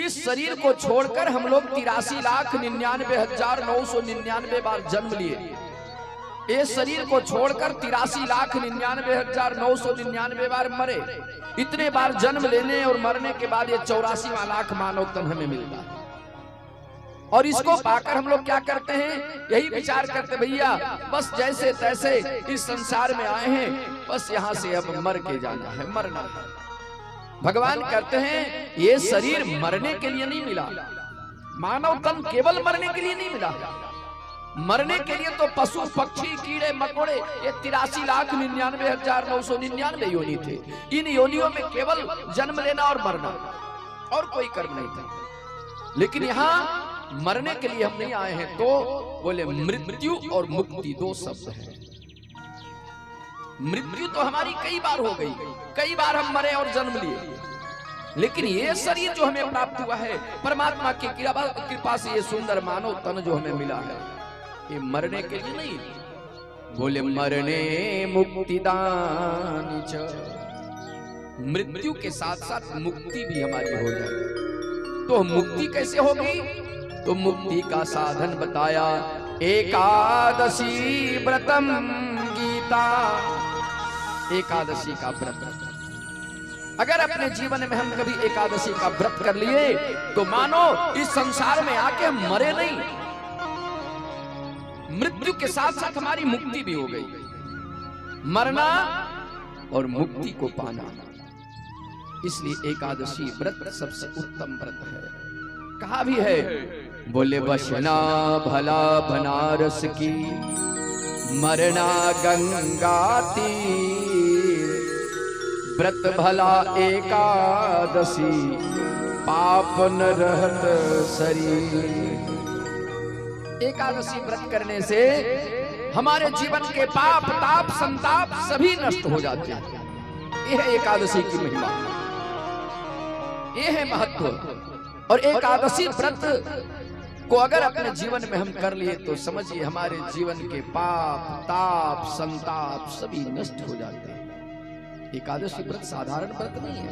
इस शरीर को छोड़कर हम लोग 83,99,999 बार जन्म लिए। इस शरीर को छोड़कर 83,99,999 बार मरे। इतने बार जन्म लेने और मरने के बाद ये 84वां लाख मानव तन हमें मिलता है। और इसको पाकर हम लोग क्या करते हैं, यही विचार करते भैया बस जैसे तैसे इस संसार में आए हैं, बस यहाँ से अब मर के जाना है, मरना है। भगवान कहते हैं ये शरीर मरने के लिए नहीं मिला, मानव तन केवल मरने के लिए नहीं मिला। मरने के लिए तो पशु पक्षी कीड़े मकोड़े ये 83,99,999 योनि थे। इन योनियों में केवल जन्म लेना और मरना, और कोई कर्म नहीं था। लेकिन यहाँ मरने के लिए हम नहीं आए हैं। तो बोले मृत्यु और मुक्ति दो शब्द हैं। मृत्यु तो हमारी कई बार हो गई, कई बार हम मरे और जन्म लिए, लेकिन ये शरीर जो हमें प्राप्त हुआ है परमात्मा की कृपा से, ये सुंदर मानव तन जो हमें मिला है, ये मरने के लिए नहीं। बोले मरने मुक्तिदान च, मृत्यु के साथ साथ मुक्ति भी हमारी हो जाए। तो मुक्ति कैसे होगी? तो मुक्ति का साधन बताया, एकादशी व्रतम गीता। एकादशी का व्रत, अगर अपने जीवन में हम कभी एकादशी का व्रत कर लिए तो मानो इस संसार में आके हम मरे नहीं, मृत्यु के साथ साथ हमारी मुक्ति भी हो गई। मरना और मुक्ति को पाना, इसलिए एकादशी व्रत सबसे उत्तम व्रत है। कहा भी है, बोले बसना भला बनारस की, मरना गंगा तीर, व्रत भला एकादशी, पाप न रहत शरीर। एकादशी व्रत करने से हमारे जीवन के पाप ताप संताप सभी नष्ट हो जाते हैं। यह है एकादशी की महिमा, यह है महत्व। और एकादशी व्रत को अगर अपने जीवन में हम कर लिए तो समझिए हमारे जीवन के पाप ताप संताप सभी नष्ट हो जाते हैं। एकादशी व्रत साधारण व्रत नहीं है।